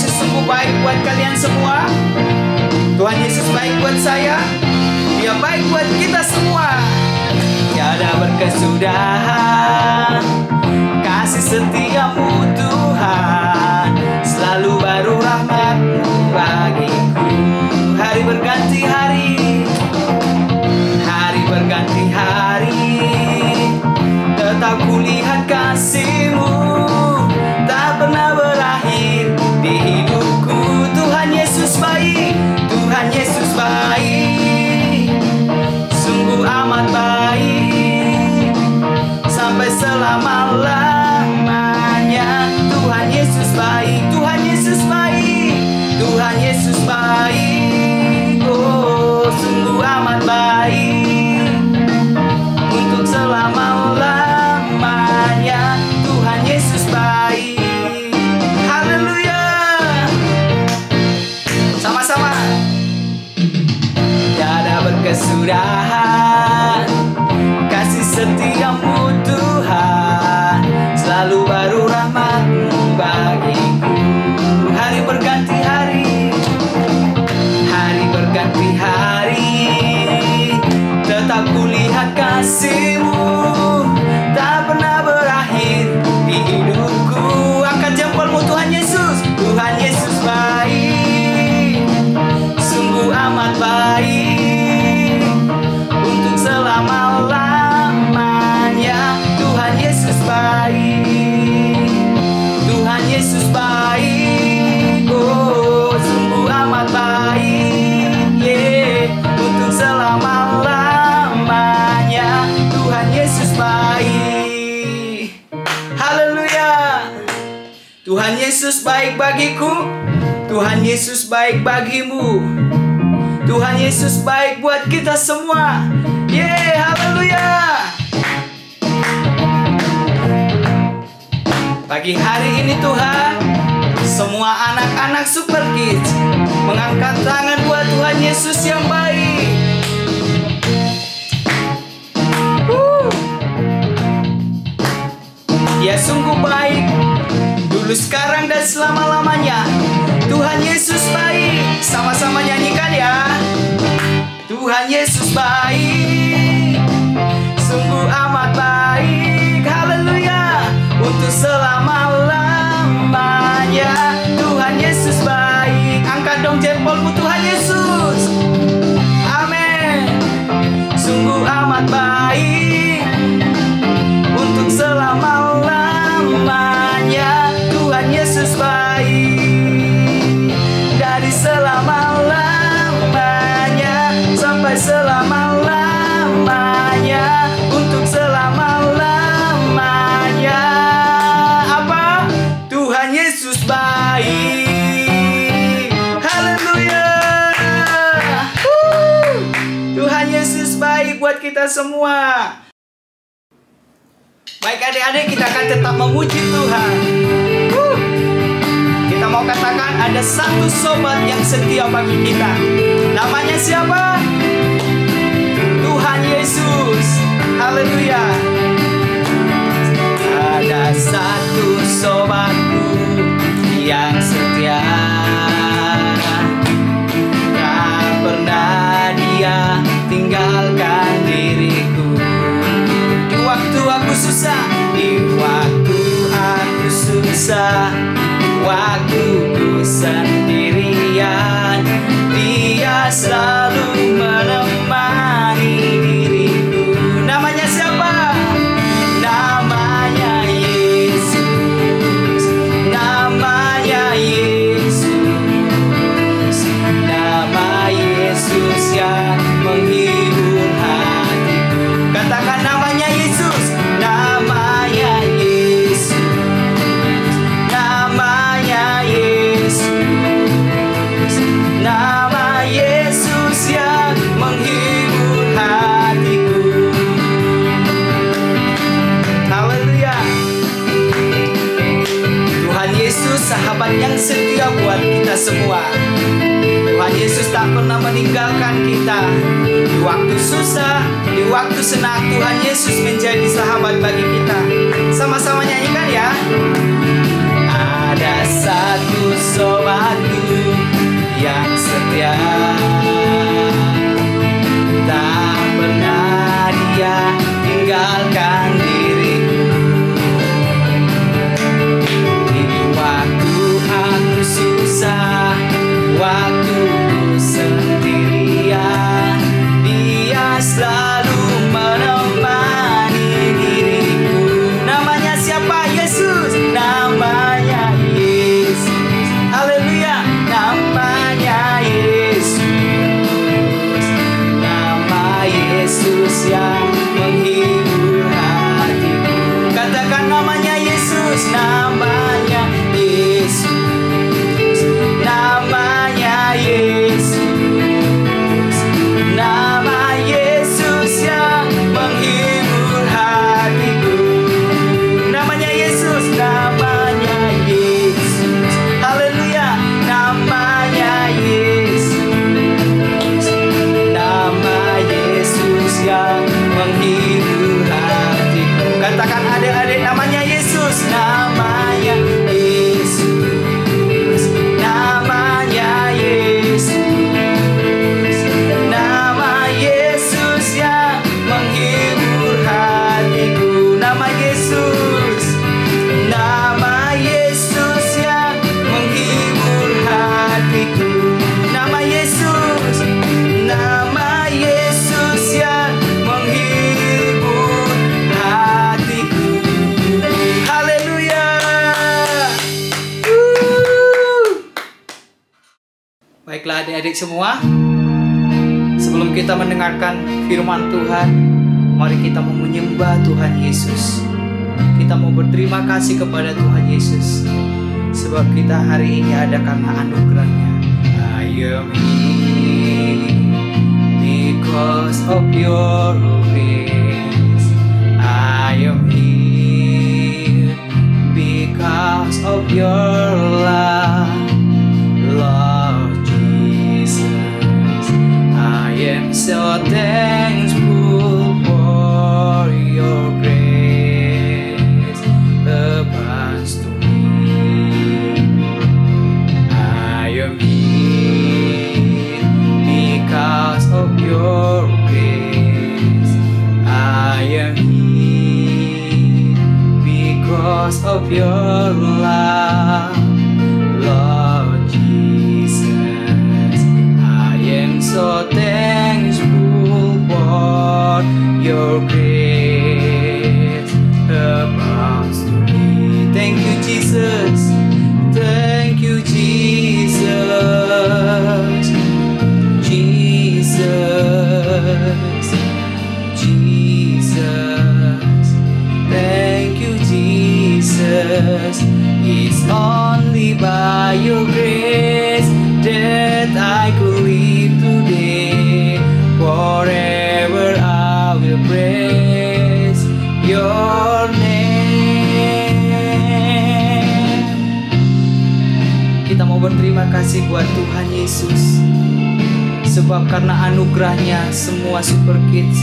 Yesus sungguh baik buat kalian semua. Tuhan Yesus baik buat saya. Dia baik buat kita semua. Tiada berkesudahan kasih setiamu Tuhan, selalu baru rahmat-Mu bagiku. Hari berganti hari, hari berganti hari, tetap kulihat kasih-Mu tak pernah berakhir di hidupku. Tuhan Yesus baik, Tuhan Yesus baik, sungguh amat baik, sampai selama-lamanya. Tuhan Yesus baik, Tuhan Yesus baik, Tuhan Yesus baik, oh sungguh amat baik, untuk selama-lamanya. Tuhan Yesus baik. Haleluya. Sama-sama. Tiada berkesudahan kasih setiamu Tuhan, selalu baru rahmat-Mu bagiku. Hari berganti hari, hari berganti hari, tetap kulihat kasih-Mu tak pernah berakhir di hidupku. Angkat jempolmu Tuhan Yesus, Tuhan Yesus baik, sungguh amat baik, untuk selama-lamanya. Tuhan Yesus baik, Tuhan Yesus baik, oh sungguh amat baik, yeah, untuk selama-lamanya. Tuhan Yesus baik. Haleluya. Tuhan Yesus baik bagiku, Tuhan Yesus baik bagimu, Tuhan Yesus baik buat kita semua. Yeah, haleluya. Pagi hari ini Tuhan, semua anak-anak Super Kids mengangkat tangan buat Tuhan Yesus yang baik. Dia sungguh baik, dulu, sekarang, dan selama-lamanya. Tuhan Yesus baik. Sama-sama nyanyikan ya. Tuhan Yesus baik, sungguh amat baik. Haleluya. Untuk selama-lamanya. Tuhan Yesus baik. Angkat dong jempolmu Tuhan Yesus. Amin. Sungguh amat baik, untuk selama-lamanya. Tuhan Yesus baik, dari selama-lamanya sampai selama-lamanya, untuk selama-lamanya. Apa? Tuhan Yesus baik. Haleluya. Tuhan Yesus baik buat kita semua. Baik adik-adik, kita akan tetap memuji Tuhan. Kita mau katakan ada satu sobat yang setia bagi kita. Namanya siapa? Tuhan Yesus. Haleluya. Ada satu sobatku yang setia, tak pernah dia tinggalkan diriku. Di waktu aku susah, di waktu aku susah, waktu ku sendirian, dia selalu menemani diriku. Namanya siapa? Namanya Yesus. Namanya Yesus. Nama Yesus yang menghibur hatiku. Katakan namanya Yesus. Namanya Yesus. Namanya Yesus. Nama Yesus yang menghibur hatiku. Haleluya. Tuhan Yesus sahabat yang setia buat kita semua. Tuhan Yesus tak pernah meninggalkan kita. Di waktu susah, di waktu senang, Tuhan Yesus menjadi sahabat bagi kita. Sama-sama nyanyikan ya. Ada satu sobat Baiklah adik-adik semua, sebelum kita mendengarkan firman Tuhan, mari kita mau menyembah Tuhan Yesus. Kita mau berterima kasih kepada Tuhan Yesus, sebab kita hari ini ada karena anugerahnya. I am here because of your grace. I am here because of your love, Lord Jesus. I am so thankful for your grace abounds to me. I am here because of your grace. I am here because of your love, Lord Jesus. I am so thankful for your grace abounds to me. Thank you, Jesus. Thank you, Jesus. Jesus. Jesus. Thank you, Jesus. It's only by your grace that I could live today. Forever I will praise your name. Kita mau berterima kasih buat Tuhan Yesus, sebab karena anugerahnya semua Super Kids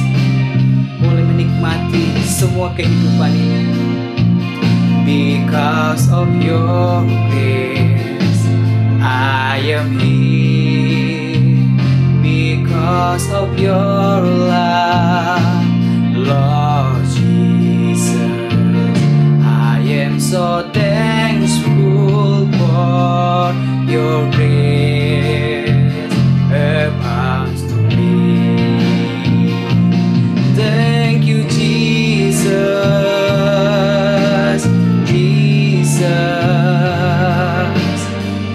boleh menikmati semua kehidupan ini. Because of your grace, I am here. Because of your love, Lord Jesus, I am so thankful for your grace abounds to me. Thank you, Jesus. Jesus,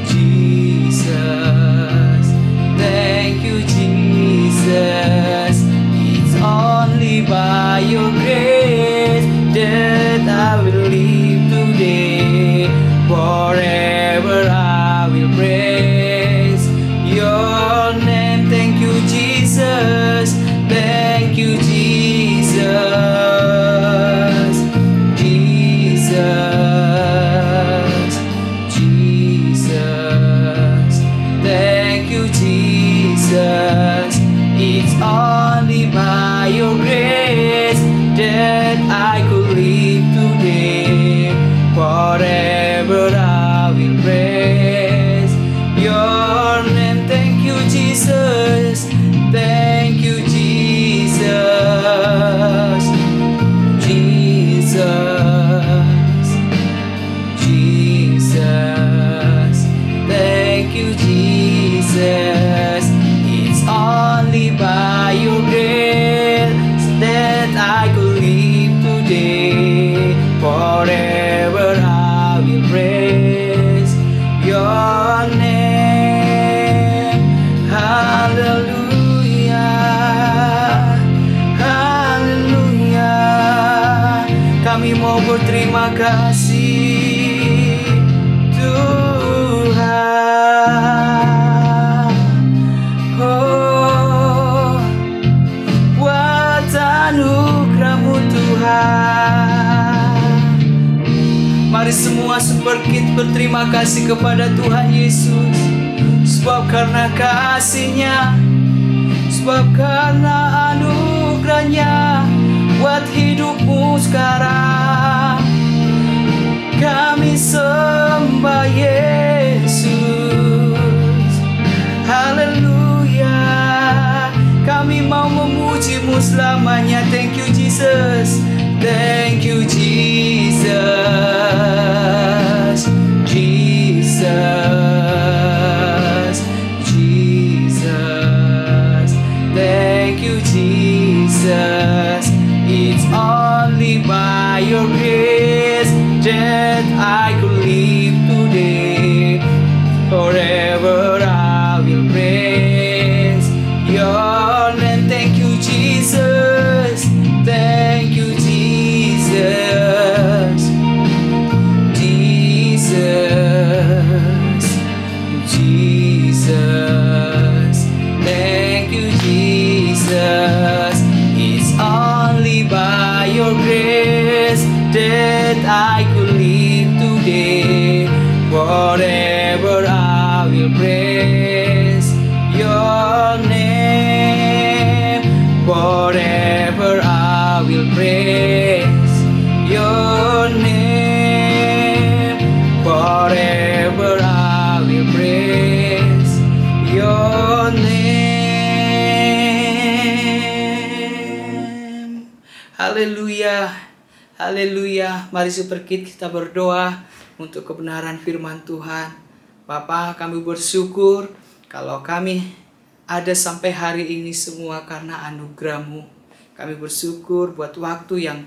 Jesus, thank you, Jesus. It's only by your grace that I will live today. Forever I will praise your name. Thank you, Jesus. Thank you, Jesus. Jesus. It's only by your grace that I could live today. Forever I will praise your name. Thank you, Jesus. Thank you, Jesus. Jesus. Jesus. Thank you, Jesus. Only by your grace that I could live today. Forever I will praise your name. Hallelujah, hallelujah. Kami mau berterima kasih Tuhan. Anugerah-Mu Tuhan. Mari semua Super Kids berterima kasih kepada Tuhan Yesus, sebab karena kasih-Nya, sebab karena anugerah-Nya buat hidupmu sekarang. Kami sembah Yesus. Haleluya. Kami mau memuji-Mu selamanya. Thank you, Jesus. Thank you, Jesus. Jesus. Jesus. Thank you, Jesus. It's only by your grace that I could live today. will praise your name. Forever I will praise your name. Forever I will praise your name. Haleluya, haleluya. Mari seperti kita berdoa untuk kebenaran firman Tuhan. Bapa, kami bersyukur kalau kami ada sampai hari ini semua karena anugerah-Mu. Kami bersyukur buat waktu yang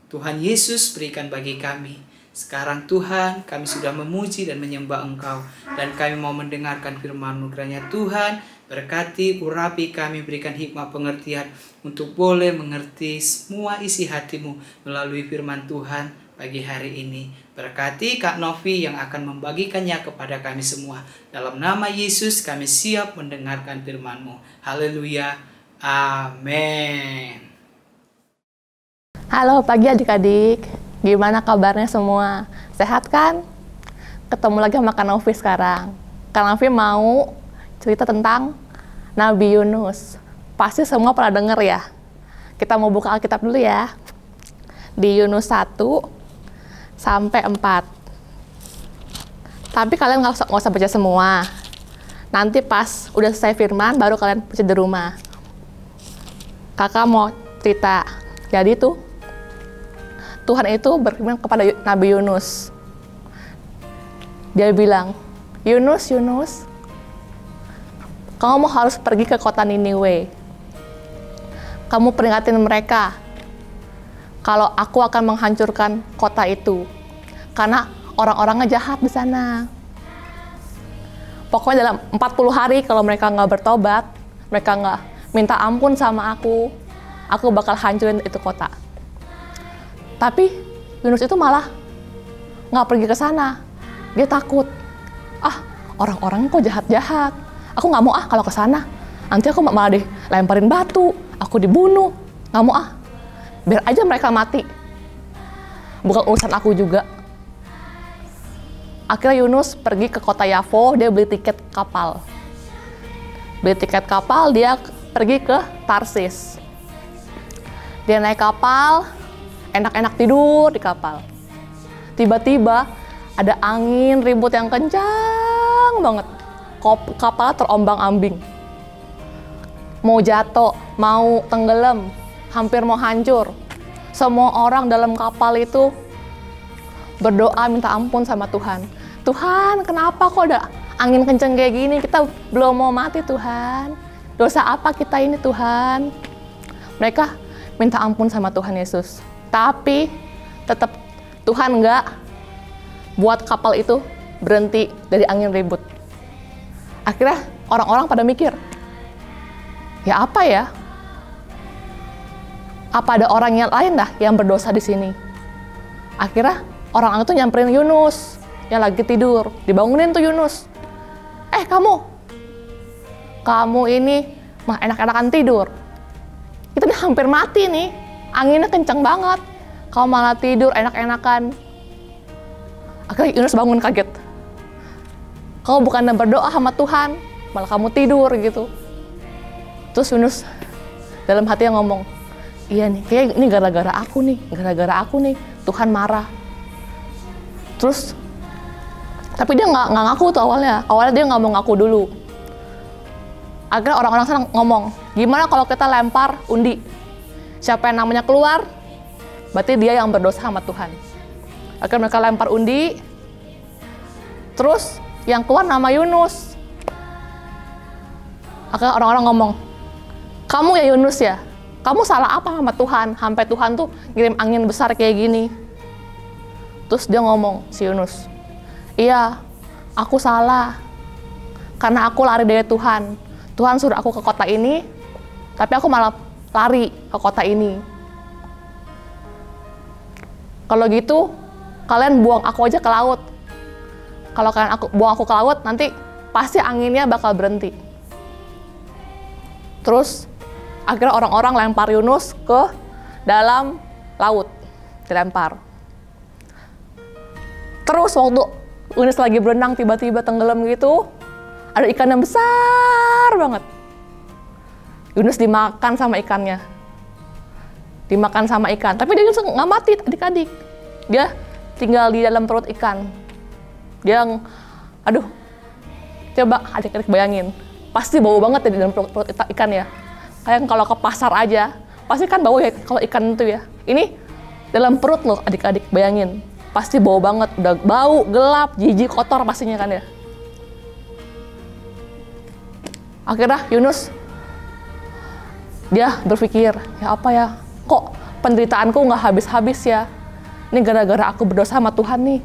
Tuhan Yesus berikan bagi kami. Sekarang Tuhan, kami sudah memuji dan menyembah Engkau. Dan kami mau mendengarkan firman-Mu. Kiranya Tuhan berkati, urapi kami, berikan hikmah pengertian untuk boleh mengerti semua isi hati-Mu melalui firman Tuhan pagi hari ini. Berkati Kak Novi yang akan membagikannya kepada kami semua. Dalam nama Yesus kami siap mendengarkan firman-Mu. Haleluya. Amin. Halo pagi adik-adik. Gimana kabarnya semua? Sehat kan? Ketemu lagi sama Kak Novi sekarang. Kak Novi mau cerita tentang Nabi Yunus. Pasti semua pernah denger ya. Kita mau buka Alkitab dulu ya. Di Yunus 1 sampai 4. Tapi kalian nggak usah baca semua. Nanti pas udah selesai firman, baru kalian baca di rumah. Kakak mau cerita. Jadi tuh, Tuhan itu berfirman kepada Nabi Yunus. Dia bilang, Yunus, Yunus, kamu harus pergi ke kota Niniwe. Kamu peringatin mereka kalau aku akan menghancurkan kota itu, karena orang-orangnya jahat di sana. Pokoknya dalam 40 hari kalau mereka nggak bertobat, mereka nggak minta ampun sama aku bakal hancurin itu kota. Tapi Yunus itu malah nggak pergi ke sana. Dia takut. Orang-orang kok jahat-jahat. Aku nggak mau kalau ke sana. Nanti aku malah dilemparin batu, aku dibunuh. Nggak mau biar aja mereka mati. Bukan urusan aku juga. Akhirnya Yunus pergi ke kota Yafo, dia beli tiket kapal. Dia pergi ke Tarsis. Dia naik kapal, enak-enak tidur di kapal. Tiba-tiba ada angin ribut yang kencang banget. Kapal terombang-ambing. Mau jatuh, mau tenggelam, hampir mau hancur. Semua orang dalam kapal itu berdoa minta ampun sama Tuhan. Tuhan, kenapa kok ada angin kenceng kayak gini? Kita belum mau mati, Tuhan. Dosa apa kita ini, Tuhan? Mereka minta ampun sama Tuhan Yesus. Tapi tetap Tuhan nggak buat kapal itu berhenti dari angin ribut. Akhirnya orang-orang pada mikir, ya apa ya? Apa ada orang yang lain yang berdosa di sini? Akhirnya orang-orang itu nyamperin Yunus yang lagi tidur. Dibangunin tuh Yunus. Kamu ini mah enak-enakan tidur. Kita udah hampir mati nih. Anginnya kenceng banget. Kamu malah tidur enak-enakan. Akhirnya Yunus bangun kaget. Kamu bukan berdoa sama Tuhan, malah kamu tidur gitu. Terus Yunus dalam hatinya ngomong, iya nih, kayak ini gara-gara aku nih, Tuhan marah. Terus, tapi dia nggak ngaku tuh awalnya dia nggak mau ngaku dulu. Akhirnya orang-orang sana ngomong, gimana kalau kita lempar undi? Siapa yang namanya keluar, berarti dia yang berdosa sama Tuhan. Akhirnya mereka lempar undi, terus yang keluar nama Yunus. Akhirnya orang-orang ngomong, kamu ya Yunus ya? Kamu salah apa sama Tuhan? Sampai Tuhan tuh ngirim angin besar kayak gini. Terus dia ngomong, si Yunus, iya, aku salah. Karena aku lari dari Tuhan. Tuhan suruh aku ke kota ini, tapi aku malah lari ke kota ini. Kalau gitu, kalian buang aku aja ke laut. Kalau kalian buang aku ke laut, nanti pasti anginnya bakal berhenti. Terus, akhirnya orang-orang lempar Yunus ke dalam laut. Dilempar. Terus waktu Yunus lagi berenang tiba-tiba tenggelam gitu, ada ikan yang besar banget. Yunus dimakan sama ikannya. Dimakan sama ikan. Tapi dia nggak mati adik-adik. Dia tinggal di dalam perut ikan. Dia, aduh, coba adik-adik bayangin. Pasti bau banget ya di dalam perut ikan ya. Kayak kalau ke pasar aja, pasti kan bau ya kalau ikan itu ya. Ini dalam perut loh adik-adik, bayangin. Pasti bau banget, udah bau, gelap, jijik, kotor pastinya kan ya. Akhirnya Yunus, dia berpikir, ya apa ya, kok penderitaanku nggak habis-habis ya. Ini gara-gara aku berdosa sama Tuhan nih.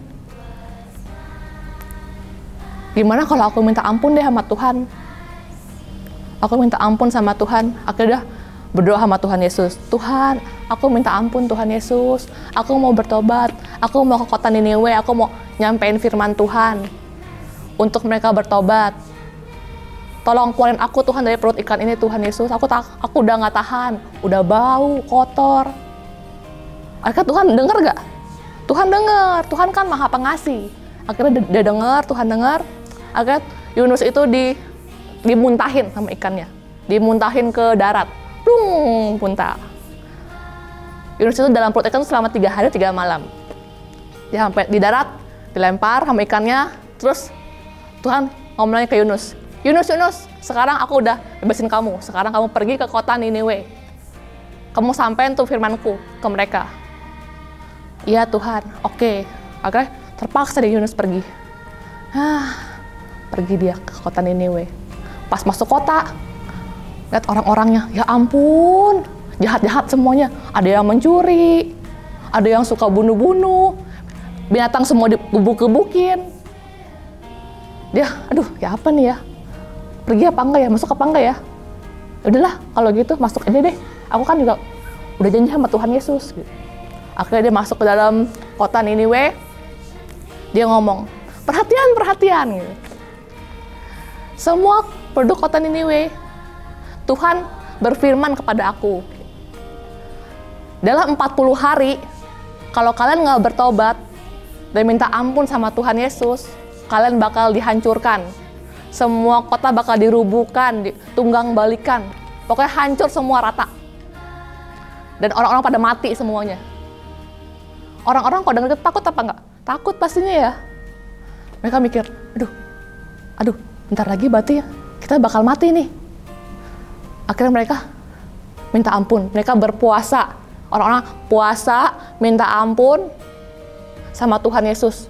Gimana kalau aku minta ampun deh sama Tuhan? Aku minta ampun sama Tuhan. Akhirnya berdoa sama Tuhan Yesus. Tuhan, aku minta ampun Tuhan Yesus. Aku mau bertobat. Aku mau ke kota Niniwe. Aku mau nyampein firman Tuhan untuk mereka bertobat. Tolong keluarin aku Tuhan dari perut ikan ini Tuhan Yesus. Aku udah nggak tahan. Udah bau, kotor. Akhirnya Tuhan dengar gak? Tuhan dengar. Tuhan kan maha pengasih. Akhirnya dia dengar, Tuhan dengar. Akhirnya Yunus itu dimuntahin sama ikannya. Dimuntahin ke darat. Plung, muntah. Yunus itu dalam perut ikan selama 3 hari 3 malam. Dia sampai di darat, dilempar sama ikannya. Terus Tuhan ngomongnya ke Yunus. Yunus, sekarang aku udah bebasin kamu. Sekarang kamu pergi ke kota Niniwe. Kamu sampein tuh firmanku ke mereka. Iya Tuhan, oke. Akhirnya terpaksa deh Yunus pergi. Pergi dia ke kota Niniwe. Pas masuk kota, lihat orang-orangnya, ya ampun, jahat-jahat semuanya. Ada yang mencuri, ada yang suka bunuh-bunuh, binatang semua digebuk-gebukin. Dia, aduh, ya apa nih ya? Pergi apa enggak ya? Masuk apa enggak ya? Udahlah, kalau gitu masuk aja deh. Aku kan juga udah janji sama Tuhan Yesus. Akhirnya dia masuk ke dalam kota Niniwe. Dia ngomong, perhatian gitu. Semua penduduk kota Niniwe, Tuhan berfirman kepada aku, dalam 40 hari, kalau kalian nggak bertobat dan minta ampun sama Tuhan Yesus, kalian bakal dihancurkan. Semua kota bakal dirubuhkan, ditunggang balikan. Pokoknya hancur semua rata. Dan orang-orang pada mati semuanya. Orang-orang kalau denger itu takut apa enggak? Takut pastinya ya. Mereka mikir, aduh, bentar lagi berarti kita bakal mati nih. Akhirnya mereka minta ampun. Mereka berpuasa. Orang-orang puasa, minta ampun sama Tuhan Yesus.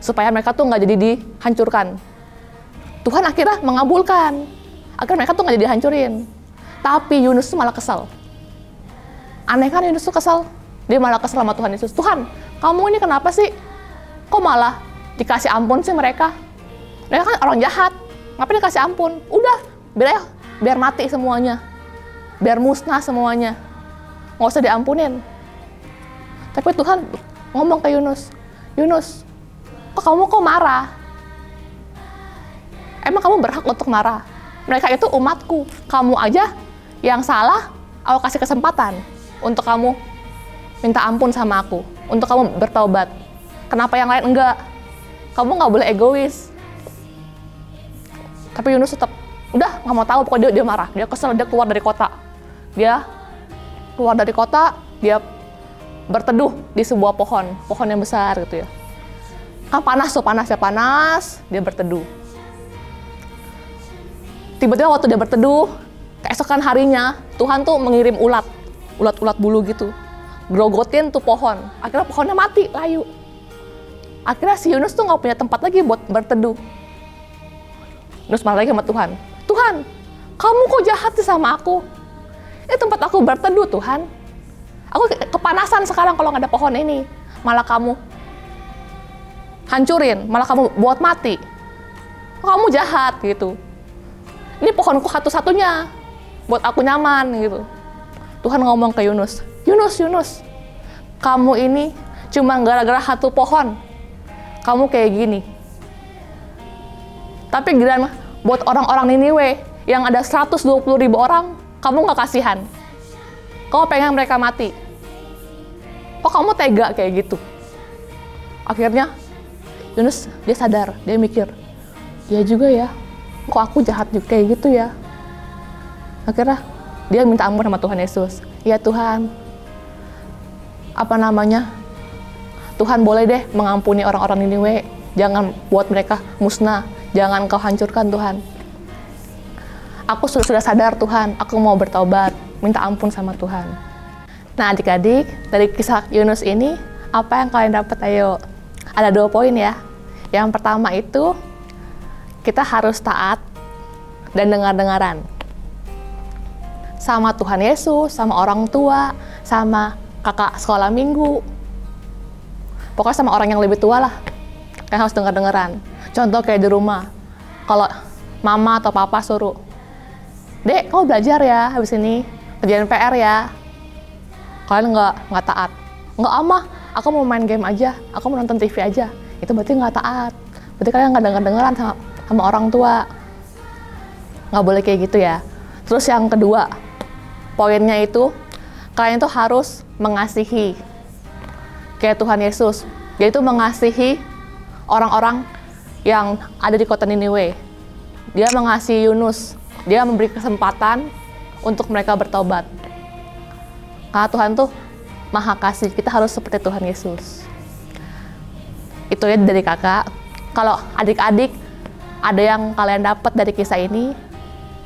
Supaya mereka tuh nggak jadi dihancurkan. Tuhan akhirnya mengabulkan. Akhirnya mereka tuh nggak jadi dihancurin. Tapi Yunus tuh malah kesel. Aneh kan Yunus tuh kesel. Dia malah kesel sama Tuhan Yesus. Tuhan, kamu ini kenapa sih? Kok malah dikasih ampun sih mereka? Mereka kan orang jahat. Ngapain dikasih ampun? Udah, biar mati semuanya. Biar musnah semuanya. Nggak usah diampunin. Tapi Tuhan ngomong ke Yunus. Yunus, kamu kok marah? Emang kamu berhak untuk marah? Mereka itu umatku. Kamu aja yang salah, aku kasih kesempatan untuk kamu minta ampun sama aku, untuk kamu bertaubat. Kenapa yang lain enggak? Kamu nggak boleh egois. Tapi Yunus tetap, udah nggak mau tahu, pokoknya dia marah. Dia kesel, dia keluar dari kota. Dia keluar dari kota, dia berteduh di sebuah pohon yang besar gitu ya. Panas, dia berteduh. Tiba-tiba waktu dia berteduh, keesokan harinya, Tuhan tuh mengirim ulat bulu gitu. Grogotin tuh pohon. Akhirnya pohonnya mati, layu. Akhirnya si Yunus tuh nggak punya tempat lagi buat berteduh. Yunus marah lagi sama Tuhan. Tuhan, kamu kok jahat sih sama aku? Ini tempat aku berteduh, Tuhan. Aku kepanasan sekarang kalau nggak ada pohon ini. Malah kamu hancurin, malah kamu buat mati. Kamu jahat gitu. Ini pohonku satu-satunya buat aku nyaman gitu. Tuhan ngomong ke Yunus, Yunus, kamu ini cuma gara-gara satu pohon, kamu kayak gini. Tapi giliran buat orang-orang Niniwe yang ada 120.000 orang, kamu nggak kasihan. Kamu pengen mereka mati. Kok kamu tega kayak gitu? Akhirnya Yunus dia sadar, dia mikir, ya juga ya. kok aku jahat juga kayak gitu ya. Akhirnya dia minta ampun sama Tuhan Yesus. Ya Tuhan, Tuhan boleh deh mengampuni orang-orang Niniwe. Jangan buat mereka musnah. Jangan kau hancurkan Tuhan. Aku sudah sadar Tuhan, aku mau bertobat. Minta ampun sama Tuhan. Nah adik-adik, dari kisah Yunus ini, apa yang kalian dapat? Ayo. Ada 2 poin ya. Yang pertama itu, kita harus taat dan dengar-dengaran. Sama Tuhan Yesus, sama orang tua, sama kakak sekolah minggu. Pokoknya sama orang yang lebih tua lah, yang harus dengar-dengaran. Contoh kayak di rumah, kalau mama atau papa suruh, Dek, kamu belajar ya habis ini, kerjaan PR ya. Kalian nggak taat. Nggak, Mah, aku mau main game aja, aku mau nonton TV aja. Itu berarti nggak taat. Berarti kalian nggak dengar-dengaran sama orang tua. Nggak boleh kayak gitu ya. Terus yang kedua, poinnya itu, kalian itu harus mengasihi. Kayak Tuhan Yesus, yaitu mengasihi orang-orang yang ada di kota Niniwe. Dia mengasihi Yunus, dia memberi kesempatan untuk mereka bertobat. Karena Tuhan tuh Maha Kasih, kita harus seperti Tuhan Yesus. Itu ya dari kakak. Kalau adik-adik ada yang kalian dapat dari kisah ini,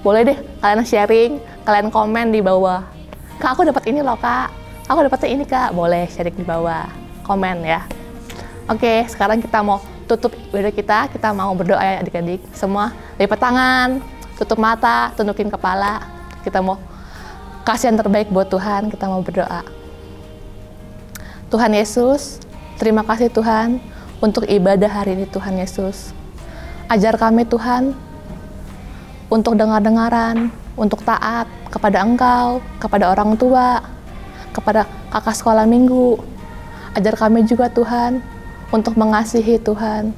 boleh deh kalian sharing, kalian komen di bawah. Kak, aku dapat ini loh kak, aku dapatnya ini kak. Boleh sharing di bawah, komen ya. Oke, sekarang kita mau tutup video kita mau berdoa ya adik-adik. Semua lipat tangan, tutup mata, tundukin kepala. Kita mau kasih yang terbaik buat Tuhan, kita mau berdoa. Tuhan Yesus, terima kasih Tuhan untuk ibadah hari ini Tuhan Yesus. Ajar kami Tuhan untuk dengar-dengaran, untuk taat kepada Engkau, kepada orang tua, kepada kakak sekolah minggu. Ajar kami juga Tuhan untuk mengasihi Tuhan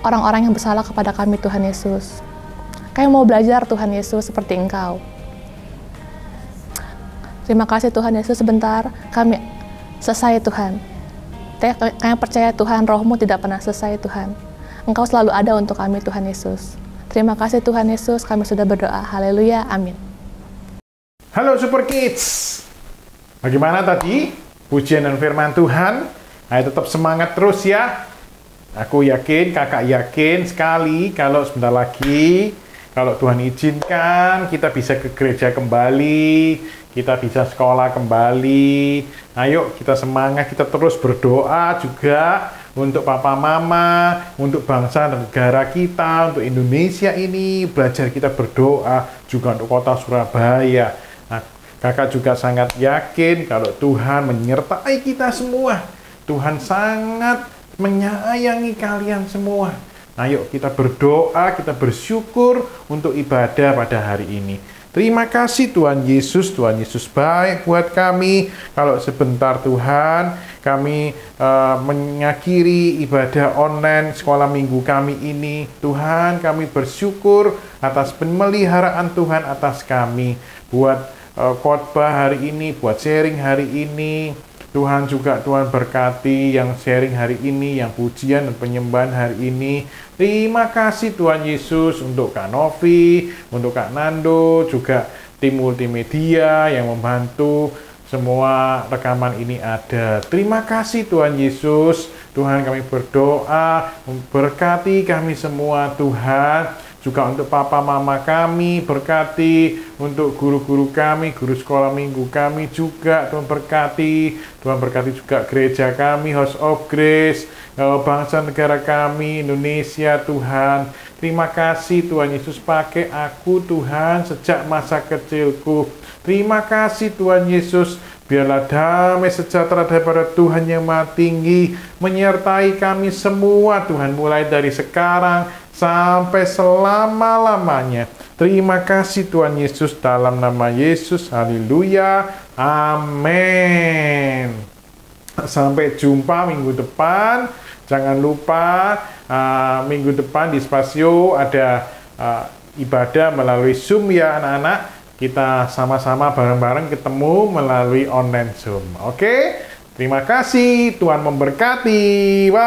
orang-orang yang bersalah kepada kami Tuhan Yesus. Kami mau belajar Tuhan Yesus seperti Engkau. Terima kasih Tuhan Yesus, sebentar kami selesai Tuhan. Kami percaya Tuhan, Roh-Mu tidak pernah selesai Tuhan. Engkau selalu ada untuk kami Tuhan Yesus. Terima kasih Tuhan Yesus, kami sudah berdoa. Haleluya, amin. Halo Super Kids. Bagaimana tadi pujian dan firman Tuhan? Ayo tetap semangat terus ya. Aku yakin, kakak yakin sekali kalau sebentar lagi, kalau Tuhan izinkan, kita bisa ke gereja kembali, kita bisa sekolah kembali. Ayo kita semangat, kita terus berdoa juga untuk papa mama, untuk bangsa dan negara kita, untuk Indonesia ini. Belajar kita berdoa juga untuk kota Surabaya. Nah, kakak juga sangat yakin kalau Tuhan menyertai kita semua. Tuhan sangat menyayangi kalian semua. Ayo kita berdoa, kita bersyukur untuk ibadah pada hari ini. Terima kasih Tuhan Yesus baik buat kami. Kalau sebentar Tuhan, kami mengakhiri ibadah online sekolah minggu kami ini. Tuhan, kami bersyukur atas pemeliharaan Tuhan atas kami. Buat khotbah hari ini, buat sharing hari ini. Tuhan juga Tuhan berkati yang sharing hari ini, yang pujian dan penyembahan hari ini. Terima kasih Tuhan Yesus untuk Kak Novi, untuk Kak Nando, juga tim multimedia yang membantu semua rekaman ini ada. Terima kasih Tuhan Yesus. Tuhan kami berdoa, berkati kami semua Tuhan. Juga untuk papa mama kami, berkati untuk guru-guru kami, guru sekolah minggu kami juga, Tuhan berkati. Tuhan berkati juga gereja kami, House of Grace, bangsa negara kami, Indonesia Tuhan. Terima kasih Tuhan Yesus, pakai aku Tuhan sejak masa kecilku. Terima kasih Tuhan Yesus, biarlah damai sejahtera daripada Tuhan yang Maha Tinggi menyertai kami semua Tuhan, mulai dari sekarang sampai selama-lamanya. Terima kasih Tuhan Yesus, dalam nama Yesus, haleluya, amin. Sampai jumpa minggu depan. Jangan lupa minggu depan di Spasio ada ibadah melalui Zoom ya anak-anak. Kita sama-sama bareng-bareng ketemu melalui online Zoom. Oke? Terima kasih, Tuhan memberkati. Bye.